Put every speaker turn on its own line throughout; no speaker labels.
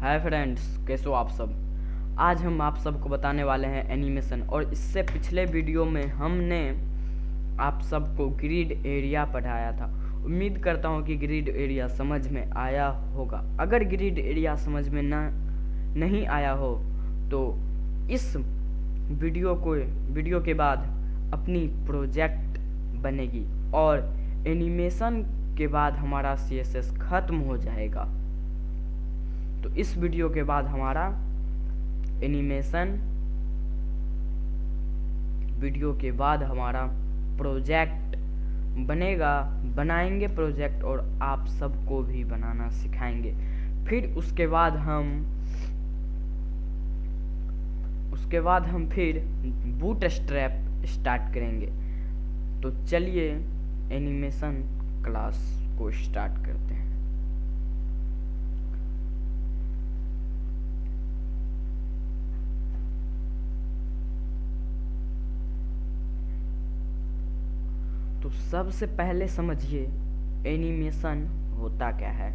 Hi friends, कैसे हो आप सब। आज हम आप सबको बताने वाले हैं एनिमेशन। और इससे पिछले वीडियो में हमने आप सबको ग्रिड एरिया पढ़ाया था। उम्मीद करता हूँ कि ग्रिड एरिया समझ में आया होगा। अगर ग्रिड एरिया समझ में नहीं आया हो तो इस वीडियो के बाद अपनी प्रोजेक्ट बनेगी और एनिमेशन के बाद हमारा CSS खत्म हो जाएगा। तो इस वीडियो के बाद हमारा एनिमेशन वीडियो के बाद हमारा प्रोजेक्ट बनाएंगे प्रोजेक्ट, और आप सबको भी बनाना सिखाएंगे। फिर उसके बाद हम फिर बूटस्ट्रैप स्टार्ट करेंगे। तो चलिए एनिमेशन क्लास को स्टार्ट करते हैं। तो सबसे पहले समझिए एनिमेशन होता क्या है।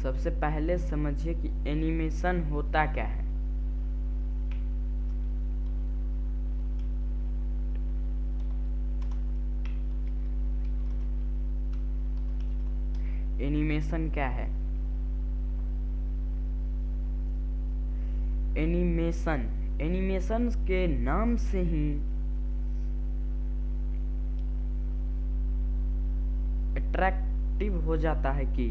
सबसे पहले समझिए कि एनिमेशन होता क्या है। एनिमेशन क्या है? एनिमेशन के नाम से ही अट्रैक्टिव हो जाता है कि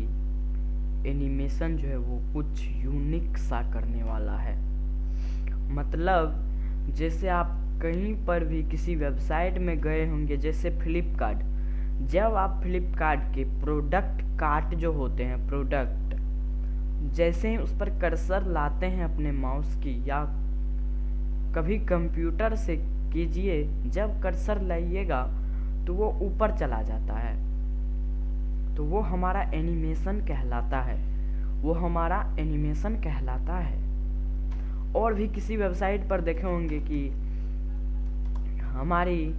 एनिमेशन जो है वो कुछ यूनिक सा करने वाला है। मतलब जैसे आप कहीं पर भी किसी वेबसाइट में गए होंगे, जैसे फ्लिपकार्ट। जब आप फ्लिपकार्ट के प्रोडक्ट कार्ट जो होते हैं, प्रोडक्ट, जैसे ही उस पर कर्सर लाते हैं अपने माउस की, या कभी कंप्यूटर से कीजिए, जब कर्सर लाइएगा तो वो ऊपर चला जाता है। तो वो हमारा एनिमेशन कहलाता है। और भी किसी वेबसाइट पर देखे होंगे कि हमारी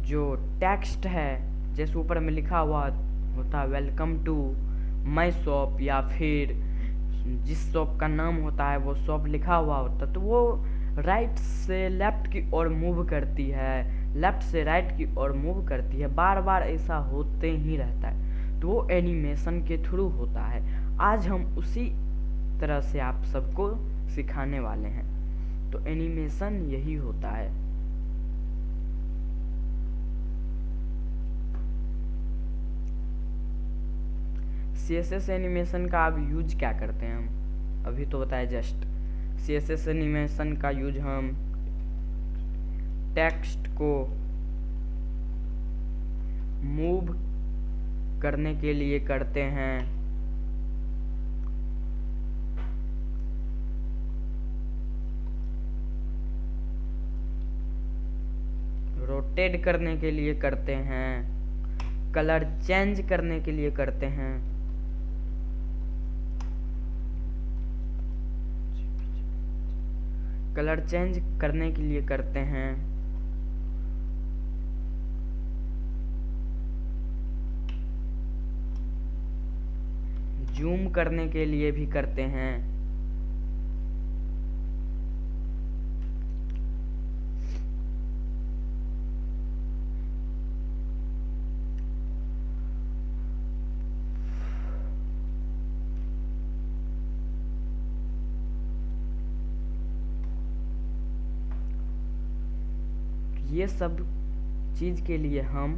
जो टेक्स्ट है, जैसे ऊपर में लिखा हुआ होता है वेलकम टू माय शॉप, या फिर जिस शॉप का नाम होता है वो शॉप लिखा हुआ होता है, तो वो राइट से लेफ्ट की ओर मूव करती है, लेफ्ट से राइट की ओर मूव करती है। बार बार ऐसा होते ही रहता है, तो वो एनिमेशन के थ्रू होता है। आज हम उसी तरह से आप सबको सिखाने वाले हैं। तो एनिमेशन यही होता है। CSS एनिमेशन का आप यूज क्या करते हैं? हम अभी तो बताया जस्ट। CSS एनिमेशन का यूज हम टेक्स्ट को मूव करने के लिए करते हैं, रोटेट करने के लिए करते हैं, कलर चेंज करने के लिए करते हैं, जूम करने के लिए भी करते हैं। ये सब चीज के लिए हम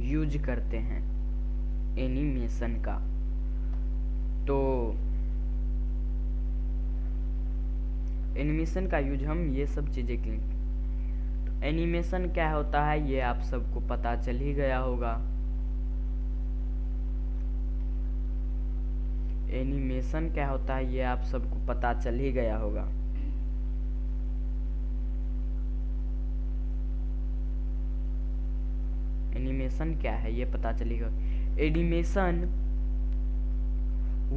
यूज करते हैं एनिमेशन का। तो एनिमेशन का यूज हम ये सब चीजें के लिए। तो एनिमेशन क्या होता है ये आप सबको पता चल ही गया होगा। एनिमेशन क्या होता है ये आप सबको पता चल ही गया होगा। एनिमेशन क्या है ये पता चलेगा। एनिमेशन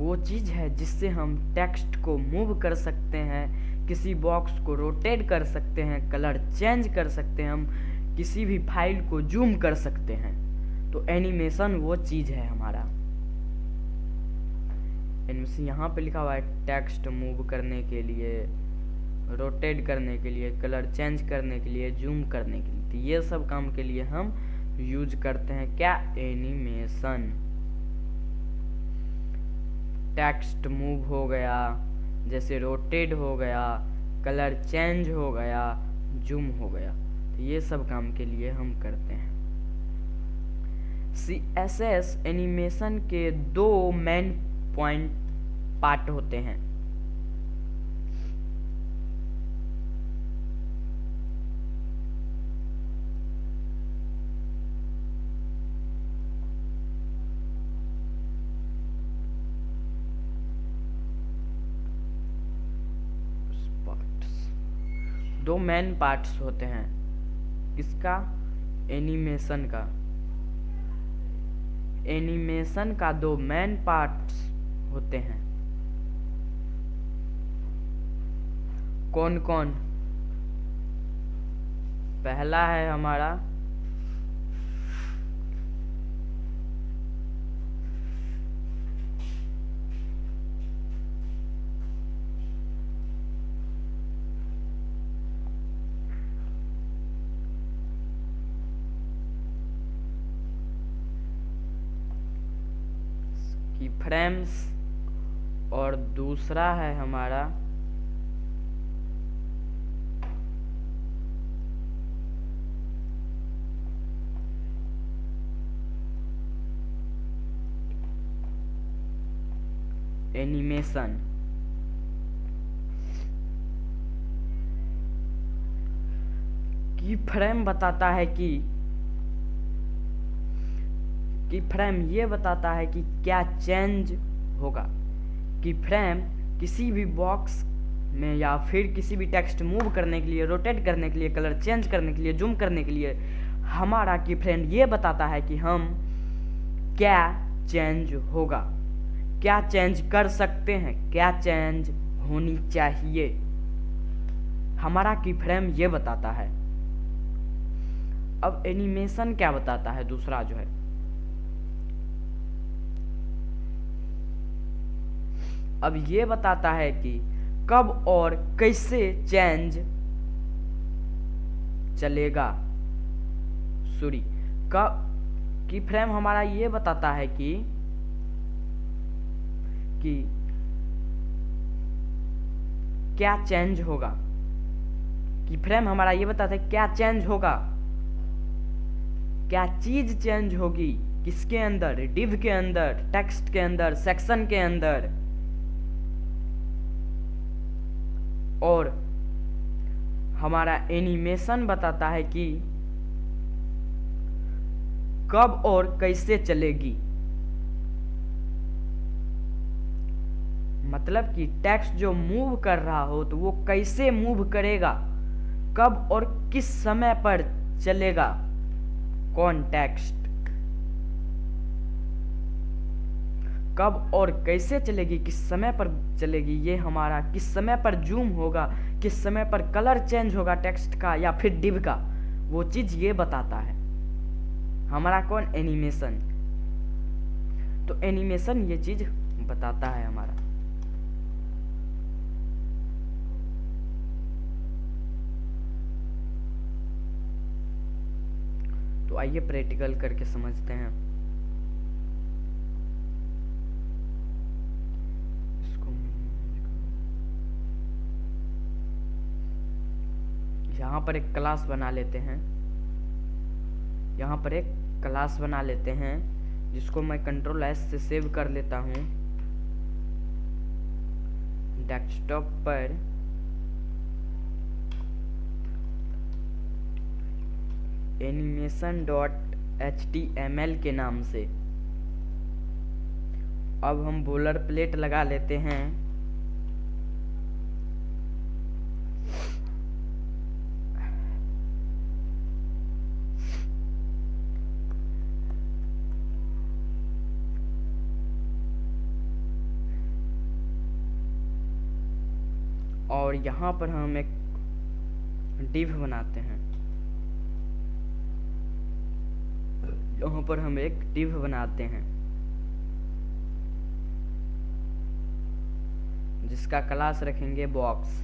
वो चीज़ है जिससे हम टेक्स्ट को मूव कर सकते हैं, किसी बॉक्स को रोटेट कर सकते हैं, कलर चेंज कर सकते हैं, हम किसी भी फाइल को जूम कर सकते हैं। तो एनिमेशन वो चीज़ है हमारा। एनिमेशन यहाँ पे लिखा हुआ है टेक्स्ट मूव करने के लिए, रोटेट करने के लिए, कलर चेंज करने के लिए, जूम करने के लिए। तो ये सब काम के लिए हम यूज करते हैं क्या? एनिमेशन। टेक्स्ट मूव हो गया, जैसे रोटेट हो गया, कलर चेंज हो गया, जूम हो गया, तो ये सब काम के लिए हम करते हैं। CSS एनिमेशन के दो मेन पार्ट होते हैं। दो मेन पार्ट्स होते हैं। किसका? एनिमेशन का। एनिमेशन का दो मेन पार्ट्स होते हैं। कौन कौन? पहला है हमारा की फ्रेम्स, और दूसरा है हमारा एनिमेशन। की फ्रेम बताता है कि फ्रेम ये बताता है कि क्या चेंज होगा। की फ्रेम किसी भी बॉक्स में या फिर किसी भी टेक्स्ट मूव करने के लिए, रोटेट करने के लिए, कलर चेंज करने के लिए, जूम करने के लिए हमारा की फ्रेम ये बताता है कि हम क्या चेंज होगा, क्या चेंज कर सकते हैं, क्या चेंज होनी चाहिए। हमारा की फ्रेम ये बताता है। अब एनिमेशन क्या बताता है? दूसरा जो है अब ये बताता है कि कब और कैसे चेंज चलेगा। सॉरी, कब की फ्रेम हमारा ये बताता है कि क्या चेंज होगा। की फ्रेम हमारा ये बताता है क्या चेंज होगा, क्या चीज चेंज होगी, किसके अंदर? डिव के अंदर, टेक्स्ट के अंदर, सेक्शन के अंदर। और हमारा एनिमेशन बताता है कि कब और कैसे चलेगी। मतलब कि टेक्स्ट जो मूव कर रहा हो तो वो कैसे मूव करेगा, कब और किस समय पर चलेगा कौन टेक्स्ट, कब और कैसे चलेगी, किस समय पर चलेगी। ये हमारा किस समय पर जूम होगा, किस समय पर कलर चेंज होगा टेक्स्ट का या फिर डिव का, वो चीज ये बताता है हमारा कौन? एनिमेशन। तो एनिमेशन ये चीज बताता है हमारा। तो आइए प्रैक्टिकल करके समझते हैं। यहाँ पर एक क्लास बना लेते हैं, यहाँ पर एक क्लास बना लेते हैं जिसको मैं Ctrl+S से सेव कर लेता हूँ डेस्कटॉप पर। animation.html के नाम से। अब हम बोलर प्लेट लगा लेते हैं। और यहाँ पर हम एक div बनाते हैं। यहाँ पर हम एक div बनाते हैं जिसका क्लास रखेंगे बॉक्स।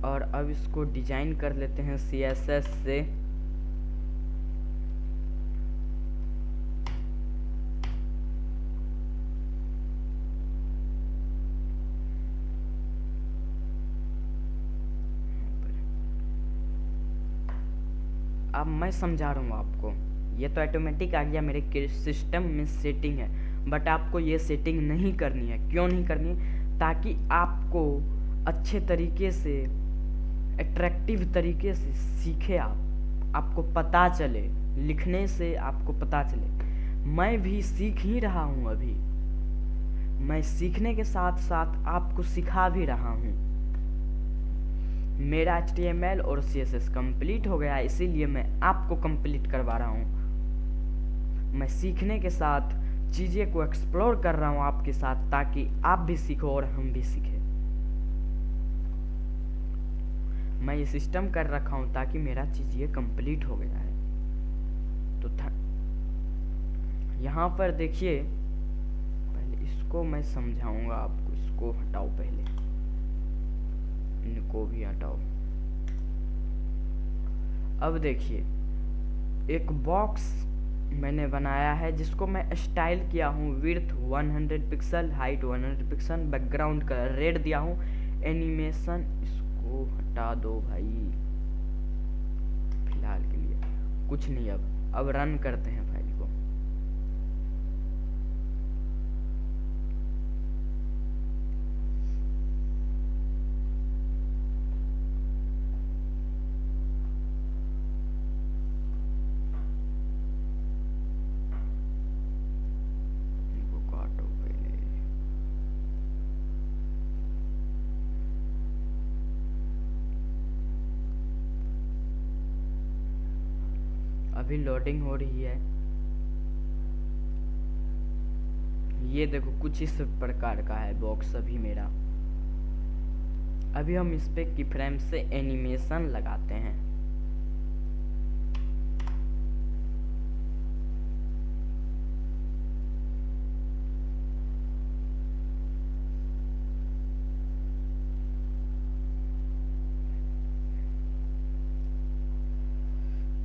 और अब इसको डिजाइन कर लेते हैं CSS से। अब मैं समझा रहा हूँ आपको, ये तो ऑटोमेटिक आ गया मेरे सिस्टम में सेटिंग है, बट आपको ये सेटिंग नहीं करनी है। क्यों नहीं करनी है? ताकि आपको अच्छे तरीके से, अट्रैक्टिव तरीके से सीखे आपको पता चले, लिखने से आपको पता चले। मैं भी सीख ही रहा हूँ अभी, मैं सीखने के साथ साथ आपको सिखा भी रहा हूँ। मेरा HTML और CSS कंप्लीट हो गया, इसीलिए मैं आपको कंप्लीट करवा रहा हूँ। मैं सीखने के साथ चीज़ें को एक्सप्लोर कर रहा हूँ आपके साथ, ताकि आप भी सीखो और हम भी सीखें। मैं ये सिस्टम कर रखा हूँ ताकि मेरा चीज़ ये कंप्लीट हो गया है। तो यहाँ पर देखिए, पहले इसको मैं समझाऊंगा आपको। इसको हटाओ, पहले इनको भी हटाओ। अब देखिए, एक बॉक्स मैंने बनाया है जिसको मैं स्टाइल किया हूँ width 100 pixel, height 100 pixel, background colour red दिया हूँ। एनिमेशन इसको हटा दो भाई, फिलहाल के लिए कुछ नहीं। अब रन करते हैं फाइल को। अभी लोडिंग हो रही है। ये देखो कुछ इस प्रकार का है बॉक्स अभी मेरा। अभी हम इस पे की फ्रेम से एनिमेशन लगाते हैं।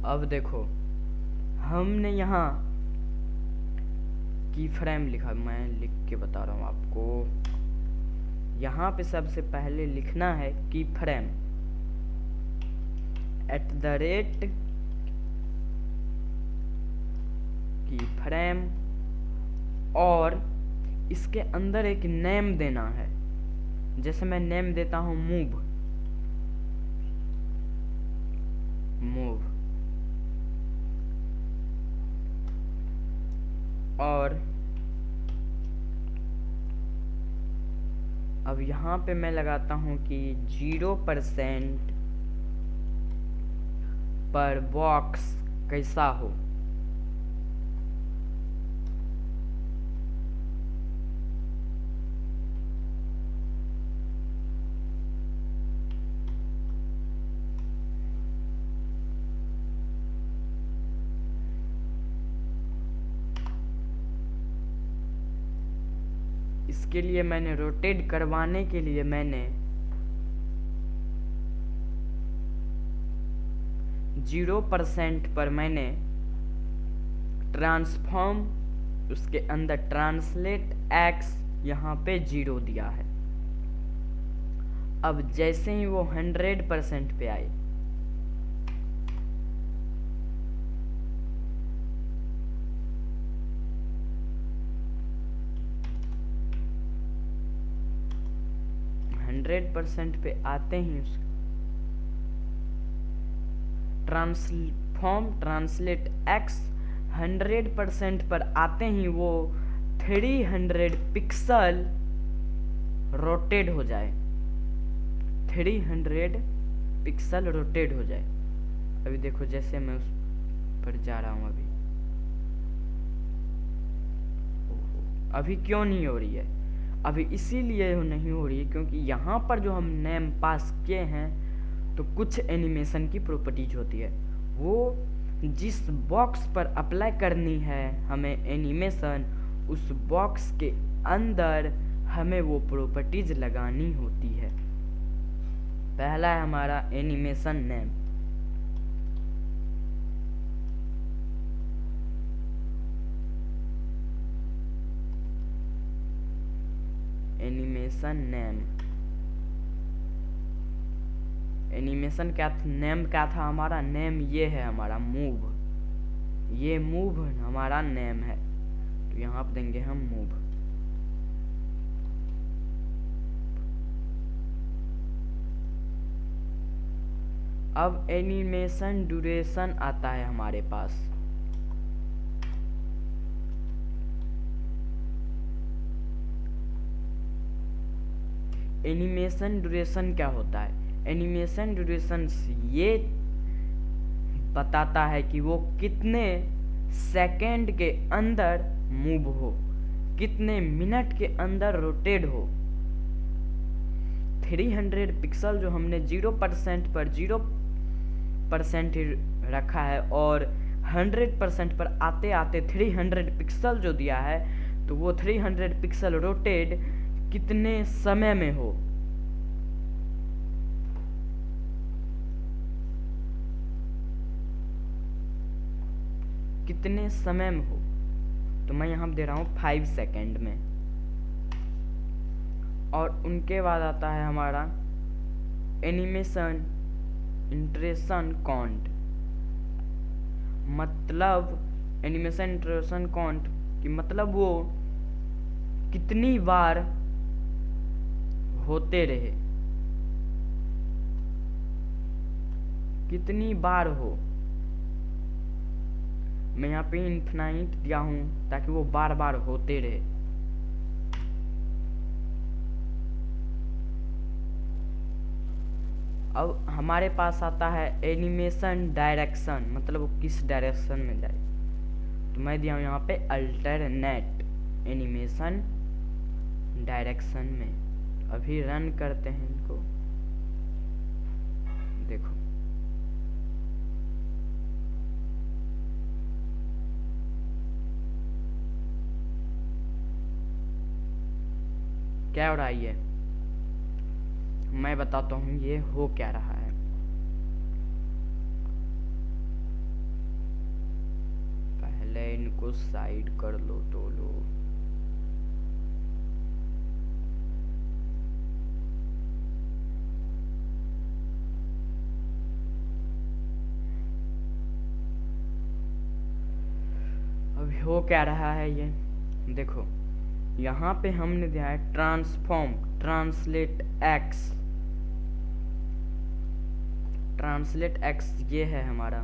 अब देखो, हमने यहाँ की फ्रेम लिखा, मैं लिख के बता रहा हूँ आपको। यहाँ पे सबसे पहले लिखना है की फ्रेम @ की फ्रेम, और इसके अंदर एक नेम देना है। जैसे मैं नेम देता हूँ मूव। और अब यहाँ पे मैं लगाता हूँ कि 0% पर बॉक्स कैसा हो। इसके लिए मैंने रोटेट करवाने के लिए मैंने 0% पर मैंने ट्रांसफॉर्म, उसके अंदर ट्रांसलेट x यहाँ पे 0 दिया है। अब जैसे ही वो 100% पे आए, पे आते ही ट्रांसफॉर्म ट्रांसलेट x 100% पर आते ही वो 300 पिक्सल रोटेट हो जाए। 300 पिक्सल रोटेट हो जाए। अभी देखो जैसे मैं उस पर जा रहा हूँ, अभी क्यों नहीं हो रही है? अभी इसीलिए नहीं हो रही है क्योंकि यहाँ पर जो हम नेम पास किए हैं तो कुछ एनिमेशन की प्रॉपर्टीज होती है, वो जिस बॉक्स पर अप्लाई करनी है हमें एनिमेशन, उस बॉक्स के अंदर हमें वो प्रॉपर्टीज लगानी होती है। पहला है हमारा animation name. Animation name, animation क्या नेम क्या था हमारा? नेम ये है हमारा मूव, ये मूव हमारा नेम है, तो यहाँ पर देंगे हम मूव। अब एनिमेशन ड्यूरेशन आता है हमारे पास। एनिमेशन ड्यूरेशन क्या होता है? एनिमेशन ड्यूरेशन ये बताता है कि वो कितने सेकंड के अंदर मूव हो, कितने मिनट के अंदर रोटेट हो। 300 पिक्सल जो हमने 0% पर 0% रखा है और 100% पर आते आते 300 पिक्सल जो दिया है, तो वो 300 पिक्सल रोटेट कितने समय में हो। कितने समय में हो, तो मैं यहाँ दे रहा हूँ 5 सेकेंड में। और उनके बाद आता है हमारा एनिमेशन इंटरेक्शन काउंट। मतलब एनिमेशन इंटरेक्शन काउंट कि मतलब वो कितनी बार होते रहे, कितनी बार हो। मैं यहाँ पे इन्फिनाइट दिया हूँ ताकि वो बार बार होते रहे। अब हमारे पास आता है एनिमेशन डायरेक्शन, मतलब वो किस डायरेक्शन में जाए। तो मैं दिया हूँ यहाँ पे अल्टरनेट एनिमेशन डायरेक्शन में। अभी रन करते हैं इनको, देखो क्या हो रहा है। ये मैं बताता हूँ ये हो क्या रहा है। पहले इनको साइड कर लो तो लो। अभी हो क्या रहा है ये देखो, यहाँ पे हमने दिया है transform translate x. Translate x ये है हमारा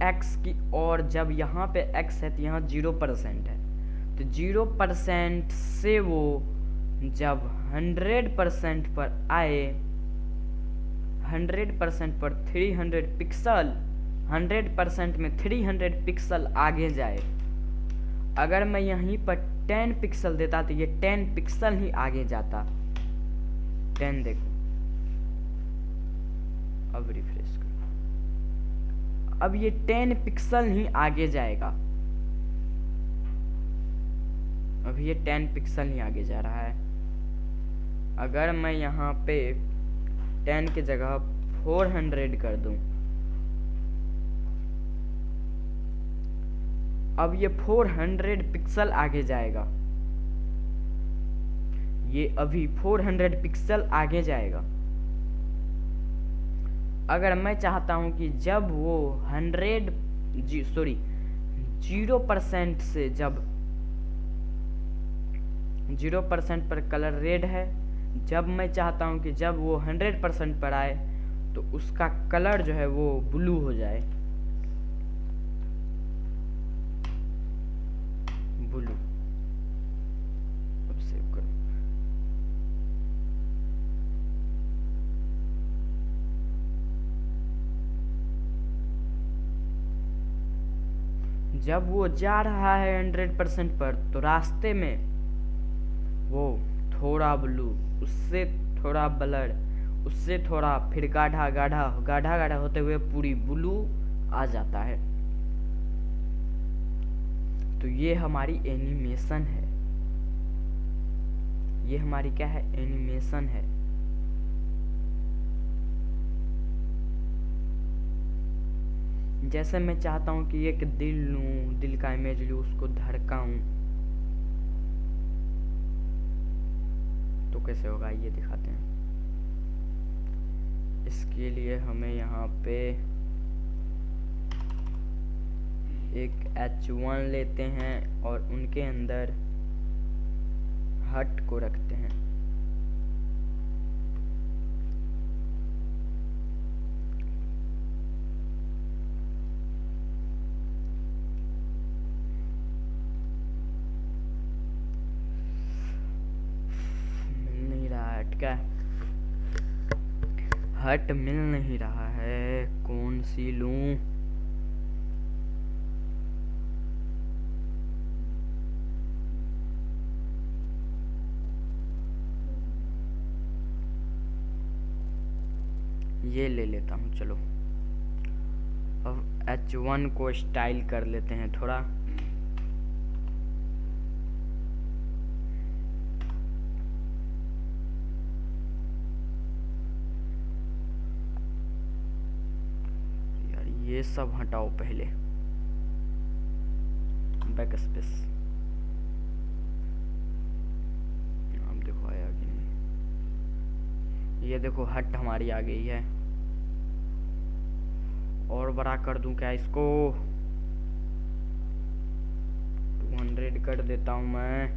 एक्स की, और जब यहाँ पे एक्स है तो यहाँ 0% है, तो 0% से वो जब 100% पर आए, 100% पर 300 पिक्सल, 100% में 300 पिक्सल आगे जाए। अगर मैं यहीं पर 10 पिक्सल देता तो ये 10 पिक्सल ही आगे जाता। 10 देखो, अब रिफ्रेश करो, अब ये 10 पिक्सल ही आगे जाएगा। अब ये 10 पिक्सल ही आगे जा रहा है। अगर मैं यहाँ पे 10 की जगह 400 कर दूं, अब ये 400 पिक्सल आगे जाएगा। ये अभी 400 पिक्सल आगे जाएगा। अगर मैं चाहता हूं कि जब वो 0% से, जब 0% पर कलर रेड है, जब मैं चाहता हूं कि जब वो 100% पर आए तो उसका कलर जो है वो ब्लू हो जाए, ब्लू। अब सेव करो। जब वो जा रहा है 100% पर, तो रास्ते में वो थोड़ा ब्लू, उससे थोड़ा ब्लर, उससे थोड़ा, फिर गाढ़ा गाढ़ा गाढ़ा गाढ़ा होते हुए पूरी ब्लू आ जाता है। तो ये हमारी एनिमेशन है, ये हमारी क्या है, एनिमेशन है। जैसे मैं चाहता हूं कि एक दिल लूं, दिल का इमेज लूं, उसको धड़काऊं, तो कैसे होगा ये दिखाते हैं। इसके लिए हमें यहाँ पे एक H1 लेते हैं और उनके अंदर हट को रखते हैं। मिल नहीं रहा है हट का, हट मिल नहीं रहा है, कौन सी लूं? ये ले लेता हूँ। चलो अब H1 को स्टाइल कर लेते हैं थोड़ा। यार ये सब हटाओ पहले, बैक स्पेस। अब देखो आया कि नहीं, ये देखो हट हमारी आ गई है। और बड़ा कर दूं क्या इसको? 200 कर देता हूं मैं।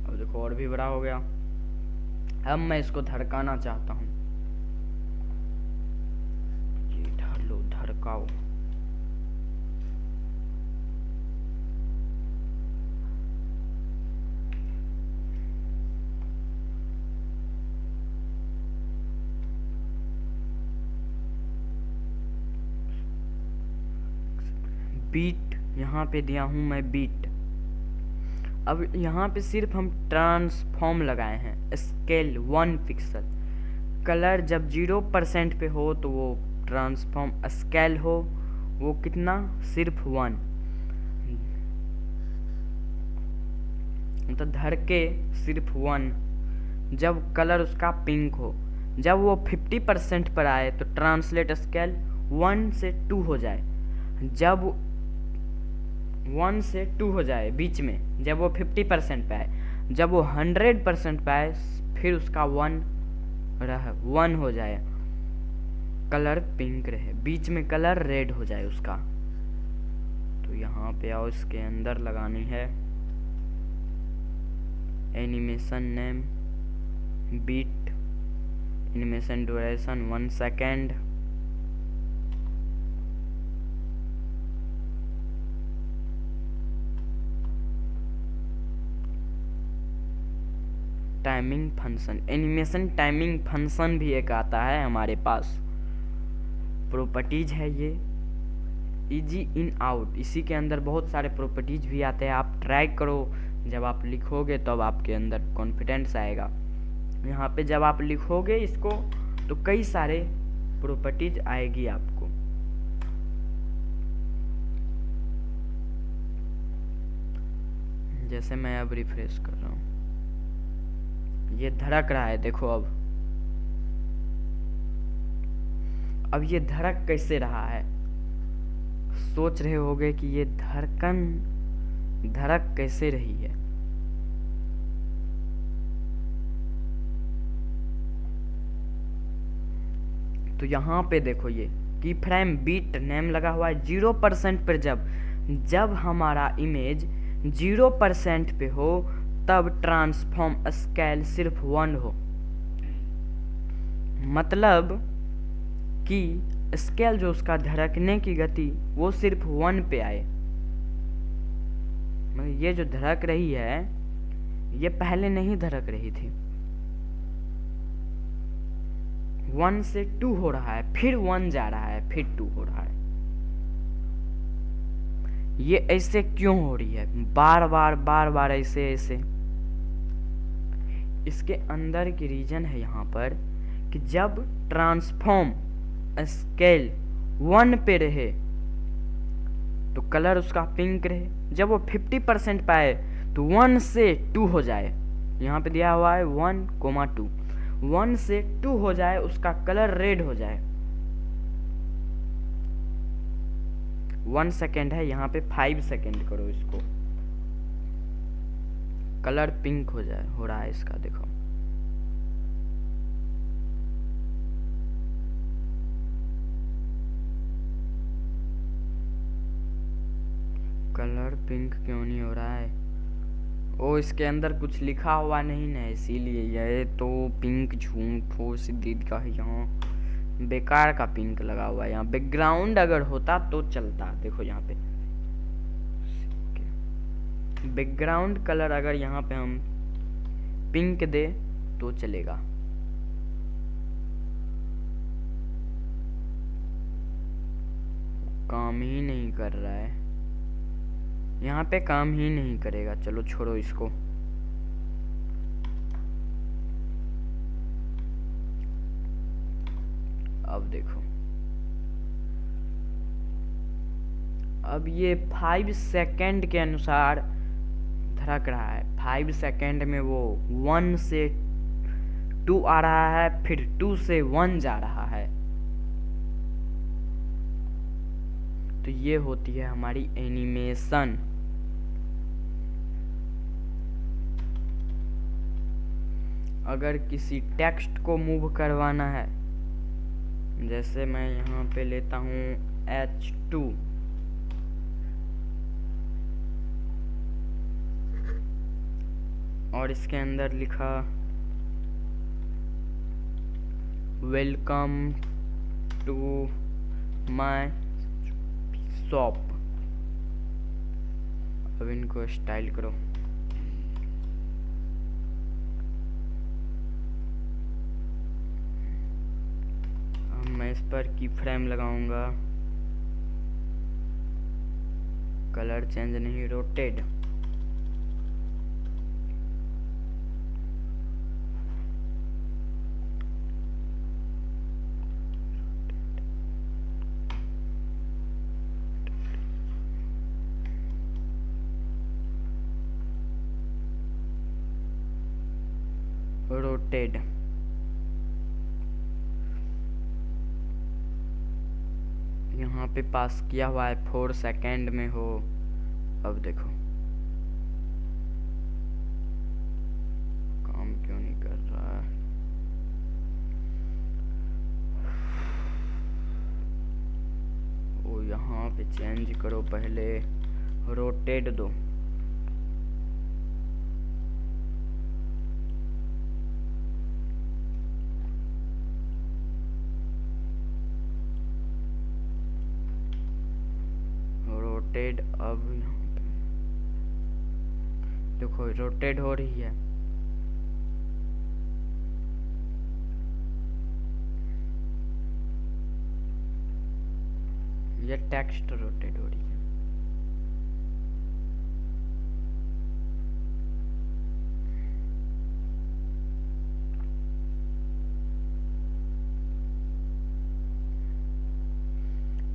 अब देखो और भी बड़ा हो गया। अब मैं इसको धड़काना चाहता हूं, ये ढालो, धड़काओ। बीट यहाँ पे दिया हूं मैं, बीट। अब यहाँ पे सिर्फ हम ट्रांसफॉर्म लगाए हैं, स्केल 1 पिक्सल। कलर जब 0% पे हो तो वो ट्रांसफॉर्म, स्केल हो वो कितना, सिर्फ 1। तो धड़के सिर्फ 1। जब कलर उसका पिंक हो, जब वो 50% पर आए तो ट्रांसलेट स्केल 1 से 2 हो जाए। जब 1 से 2 हो जाए बीच में, जब वो 50% पे आए, जब वो 100% पे आए फिर उसका 1 हो जाए, कलर पिंक रहे, बीच में कलर रेड हो जाए उसका। तो यहाँ पे आओ, इसके अंदर लगानी है animation name, beat, animation duration 1 second, timing function, animation timing function भी एक आता है हमारे पास, प्रॉपर्टीज है ये, इजी इन आउट। इसी के अंदर बहुत सारे प्रॉपर्टीज भी आते हैं, आप ट्राई करो, जब आप लिखोगे तब आपके अंदर कॉन्फिडेंस आएगा। यहाँ पे जब आप लिखोगे इसको तो कई सारे प्रॉपर्टीज आएगी आपको। जैसे मैं अब रिफ्रेश कर रहा हूँ, ये धड़क रहा है, देखो अब ये धड़क कैसे रहा है? सोच रहे होगे कि ये धड़क कैसे रही है। तो यहाँ पे देखो, ये की फ्रेम बीट नेम लगा हुआ है 0% पर। जब हमारा इमेज 0% पे हो तब ट्रांसफॉर्म स्केल सिर्फ 1 हो, मतलब कि स्केल जो उसका धड़कने की गति वो सिर्फ 1 पे आए। मतलब ये जो धड़क रही है ये पहले नहीं धड़क रही थी, 1 से 2 हो रहा है, फिर 1 जा रहा है, फिर 2 हो रहा है। ये ऐसे क्यों हो रही है, बार बार ऐसे ऐसे? इसके अंदर की रीजन है यहाँ पर कि जब ट्रांसफॉर्म स्केल 1 पे रहे तो कलर उसका पिंक रहे, जब वो 50% पाए तो 1 से 2 हो जाए, यहाँ पे दिया हुआ है 1,2, 1 से 2 हो जाए, उसका कलर रेड हो जाए। 1 सेकेंड है, यहाँ पे 5 सेकेंड करो इसको, कलर पिंक हो जाए, हो रहा है इसका, देखो। कलर पिंक क्यों नहीं हो रहा है? ओ, इसके अंदर कुछ लिखा हुआ नहीं ना, इसीलिए। ये तो पिंक झूठ हो सीधी का है, यहाँ बेकार का पिंक लगा हुआ है। यहाँ बैकग्राउंड अगर होता तो चलता, देखो यहाँ पे बैकग्राउंड कलर अगर यहाँ पे हम पिंक दे तो चलेगा। काम ही नहीं कर रहा है, यहाँ पे काम ही नहीं करेगा। चलो छोड़ो इसको। अब देखो, अब ये 5 सेकेंड के अनुसार धड़क रहा है। 5 सेकेंड में वो 1 से 2 आ रहा है, फिर 2 से 1 जा रहा है। तो ये होती है हमारी एनिमेशन। अगर किसी टेक्स्ट को मूव करवाना है, जैसे मैं यहाँ पे लेता हूँ H2, और इसके अंदर लिखा वेलकम टू माय शॉप। अब इनको स्टाइल करो। अब मैं इस पर की फ्रेम लगाऊंगा, कलर चेंज नहीं, रोटेट। रोटेड। यहाँ पे पास किया हुआ है 4 सेकेंड में हो। अब देखो काम क्यों नहीं कर रहा है। ओ, यहाँ पे चेंज करो, पहले रोटेट दो। अब यहाँ पे देखो रोटेट हो रही है। ये टेक्स्ट रोटेट हो रही है।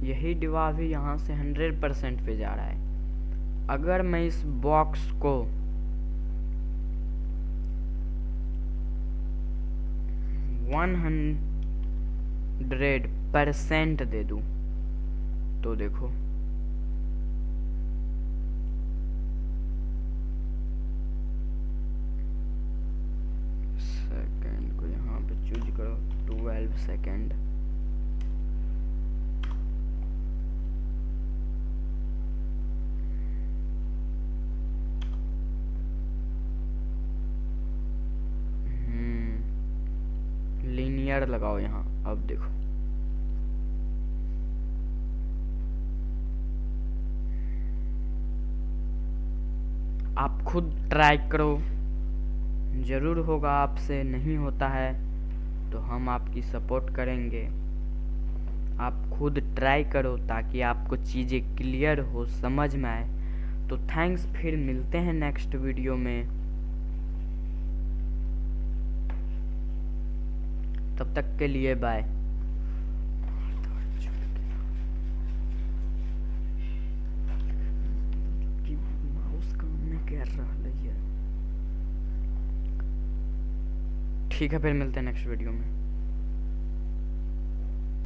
यही डिवा भी यहाँ से 100% पे जा रहा है। अगर मैं इस बॉक्स को वन 100% दे दूं तो देखो सेकंड को यहाँ पे चूज करो 12 सेकंड। लीनियर लगाओ यहाँ। अब देखो आप खुद ट्राई करो, जरूर होगा आपसे। नहीं होता है तो हम आपकी सपोर्ट करेंगे। आप खुद ट्राई करो ताकि आपको चीज़ें क्लियर हो, समझ में आए। तो थैंक्स, फिर मिलते हैं नेक्स्ट वीडियो में। तब तक के लिए बाय। माउस काम में कर रहा है। ठीक है, फिर मिलते हैं नेक्स्ट वीडियो में।